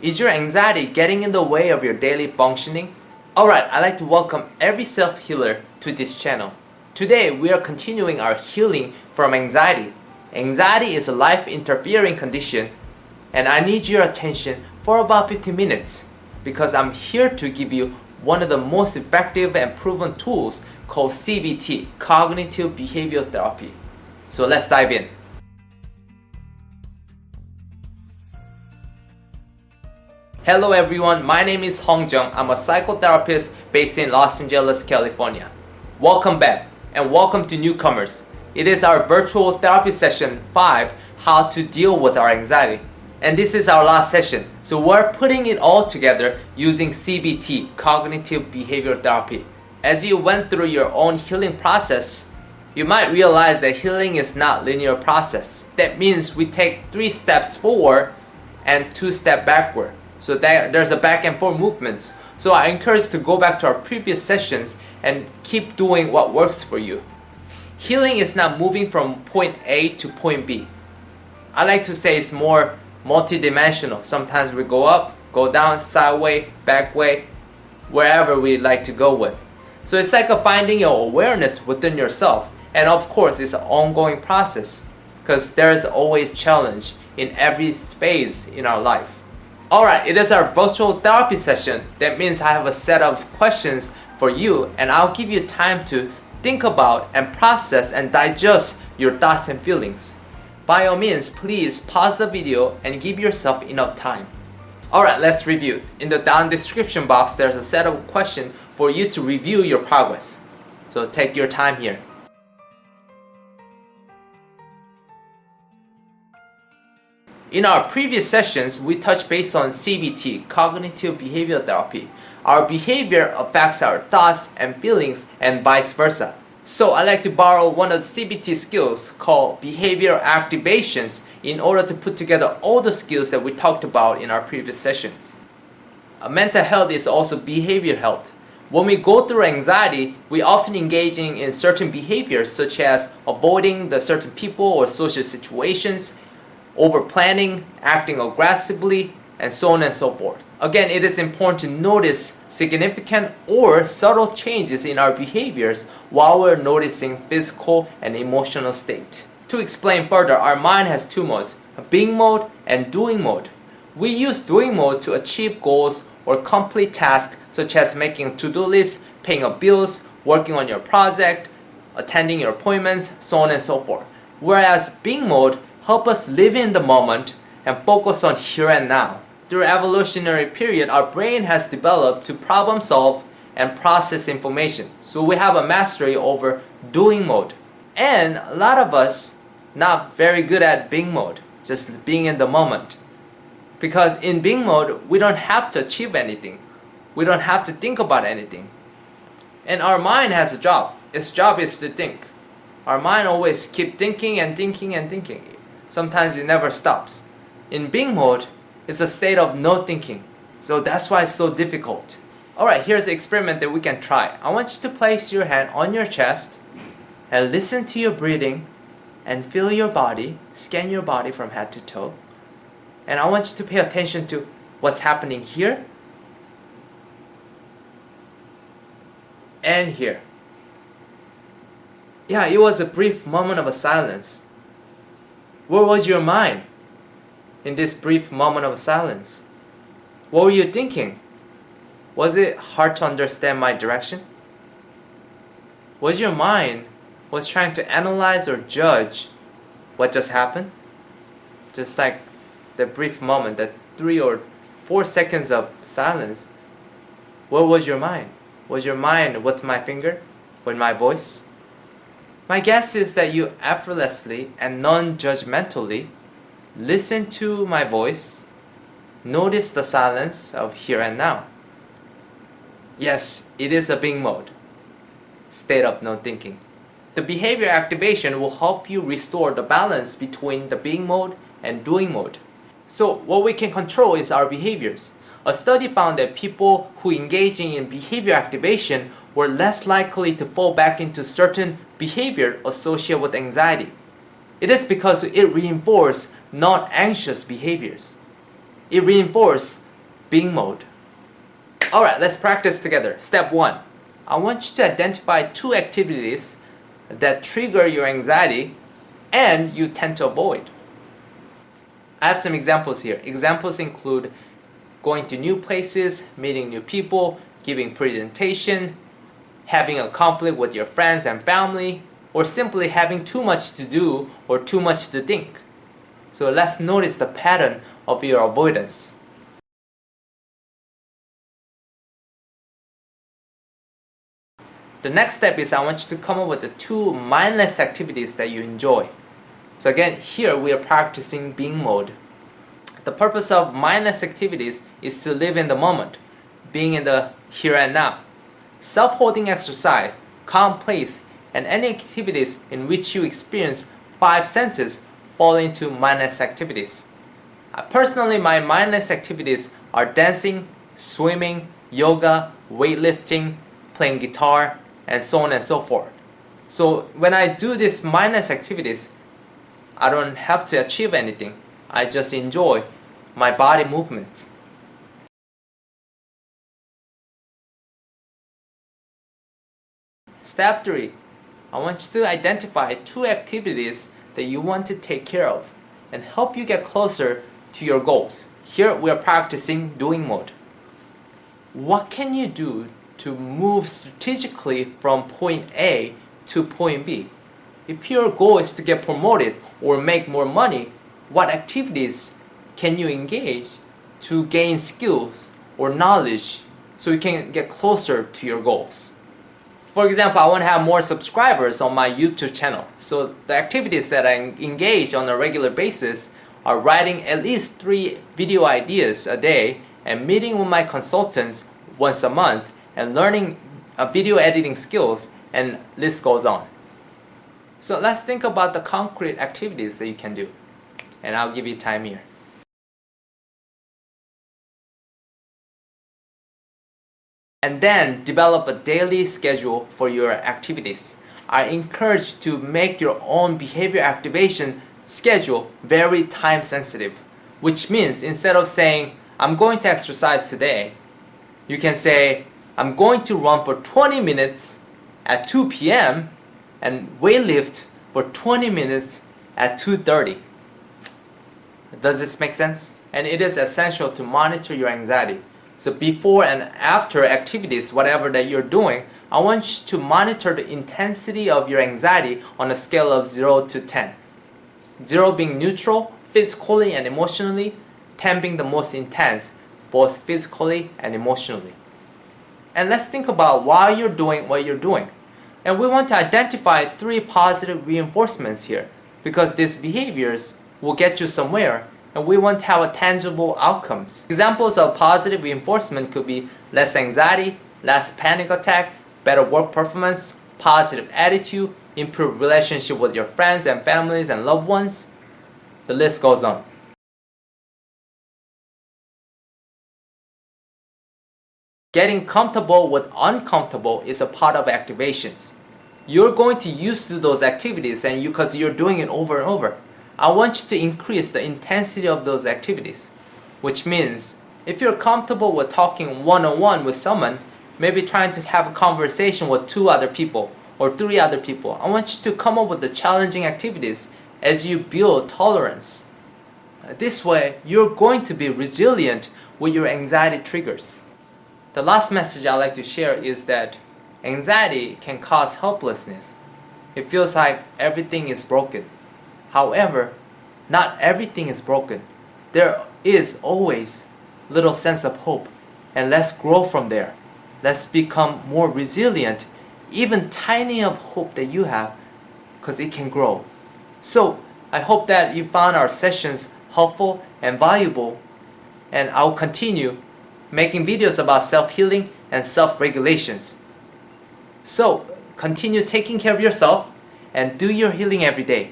Is your anxiety getting in the way of your daily functioning? Alright, I'd like to welcome every self-healer to this channel. Today, we are continuing our healing from anxiety. Anxiety is a life-interfering condition, and I need your attention for about 15 minutes because I'm here to give you one of the most effective and proven tools called CBT, Cognitive Behavioral Therapy. So let's dive in. Hello everyone, my name is Hong Jeong. I'm a psychotherapist based in Los Angeles, California. Welcome back and welcome to newcomers. It is our virtual therapy session 5, how to deal with our anxiety. And this is our last session. So we're putting it all together using CBT, Cognitive Behavioral Therapy. As you went through your own healing process, you might realize that healing is not a linear process. That means we take 3 steps forward and 2 steps backward. So there's a back and forth movements. So I encourage you to go back to our previous sessions and keep doing what works for you. Healing is not moving from point A to point B. I like to say it's more multidimensional. Sometimes we go up, go down, sideways, back way, wherever we like to go with. So it's like finding your awareness within yourself. And of course, it's an ongoing process because there is always challenge in every phase in our life. Alright, it is our virtual therapy session. That means I have a set of questions for you and I'll give you time to think about and process and digest your thoughts and feelings. By all means, please pause the video and give yourself enough time. Alright, let's review. In the down description box, there's a set of questions for you to review your progress. So take your time here. In our previous sessions, we touched base on CBT, Cognitive Behavioral Therapy. Our behavior affects our thoughts and feelings and vice versa. So I like to borrow one of the CBT skills called behavior activations in order to put together all the skills that we talked about in our previous sessions. Mental health is also behavior health. When we go through anxiety, we often engaging in certain behaviors such as avoiding the certain people or social situations, over-planning, acting aggressively, and so on and so forth. Again, it is important to notice significant or subtle changes in our behaviors while we're noticing physical and emotional state. To explain further, our mind has 2 modes, being mode and doing mode. We use doing mode to achieve goals or complete tasks such as making a to-do list, paying your bills, working on your project, attending your appointments, so on and so forth. Whereas being mode help us live in the moment and focus on here and now. Through evolutionary period, our brain has developed to problem solve and process information. So we have a mastery over doing mode. And a lot of us not very good at being mode, just being in the moment. Because in being mode, we don't have to achieve anything. We don't have to think about anything. And our mind has a job. Its job is to think. Our mind always keep thinking and thinking and thinking. Sometimes it never stops. In being mode, it's a state of no thinking. So that's why it's so difficult. Alright, here's the experiment that we can try. I want you to place your hand on your chest and listen to your breathing and feel your body, scan your body from head to toe. And I want you to pay attention to what's happening here and here. Yeah, it was a brief moment of silence. Where was your mind in this brief moment of silence? What were you thinking? Was it hard to understand my direction? Was your mind trying to analyze or judge what just happened? Just like the brief moment, that 3 or 4 seconds of silence. Where was your mind? Was your mind with my finger? With my voice? My guess is that you effortlessly and non-judgmentally listen to my voice, notice the silence of here and now. Yes, it is a being mode, state of no thinking. The behavior activation will help you restore the balance between the being mode and doing mode. So what we can control is our behaviors. A study found that people who engaging in behavior activation were less likely to fall back into certain behavior associated with anxiety. It is because it reinforced non-anxious behaviors. It reinforced being mode. Alright, let's practice together. Step 1. I want you to identify 2 activities that trigger your anxiety and you tend to avoid. I have some examples here. Examples include going to new places, meeting new people, giving presentation, having a conflict with your friends and family, or simply having too much to do or too much to think. So let's notice the pattern of your avoidance. The next step is I want you to come up with the 2 mindless activities that you enjoy. So again, here we are practicing being mode. The purpose of mindless activities is to live in the moment, being in the here and now. Self-holding exercise, calm place, and any activities in which you experience 5 senses fall into mindless activities. Personally, my mindless activities are dancing, swimming, yoga, weightlifting, playing guitar, and so on and so forth. So when I do these mindless activities, I don't have to achieve anything. I just enjoy my body movements. Step 3. I want you to identify 2 activities that you want to take care of and help you get closer to your goals. Here we are practicing doing mode. What can you do to move strategically from point A to point B? If your goal is to get promoted or make more money, what activities can you engage to gain skills or knowledge so you can get closer to your goals? For example, I want to have more subscribers on my YouTube channel. So the activities that I engage on a regular basis are writing at least 3 video ideas a day and meeting with my consultants once a month and learning video editing skills, and list goes on. So let's think about the concrete activities that you can do. And I'll give you time here. And then develop a daily schedule for your activities. I encourage to make your own behavior activation schedule very time sensitive, which means instead of saying, I'm going to exercise today, you can say, I'm going to run for 20 minutes at 2 p.m. and weightlift for 20 minutes at 2:30. Does this make sense? And it is essential to monitor your anxiety. So before and after activities, whatever that you're doing, I want you to monitor the intensity of your anxiety on a scale of 0 to 10. 0 being neutral, physically and emotionally, 10 being the most intense, both physically and emotionally. And let's think about why you're doing what you're doing. And we want to identify 3 positive reinforcements here, because these behaviors will get you somewhere and we want to have tangible outcomes. Examples of positive reinforcement could be less anxiety, less panic attack, better work performance, positive attitude, improved relationship with your friends and families and loved ones. The list goes on. Getting comfortable with uncomfortable is a part of activations. You're going to used to those activities and because you're doing it over and over. I want you to increase the intensity of those activities, which means if you're comfortable with talking one-on-one with someone, maybe trying to have a conversation with 2 other people or 3 other people, I want you to come up with the challenging activities as you build tolerance. This way, you're going to be resilient with your anxiety triggers. The last message I'd like to share is that anxiety can cause helplessness. It feels like everything is broken. However, not everything is broken. There is always little sense of hope, and let's grow from there. Let's become more resilient, even tiny of hope that you have, because it can grow. So I hope that you found our sessions helpful and valuable, and I'll continue making videos about self-healing and self-regulations. So continue taking care of yourself and do your healing every day.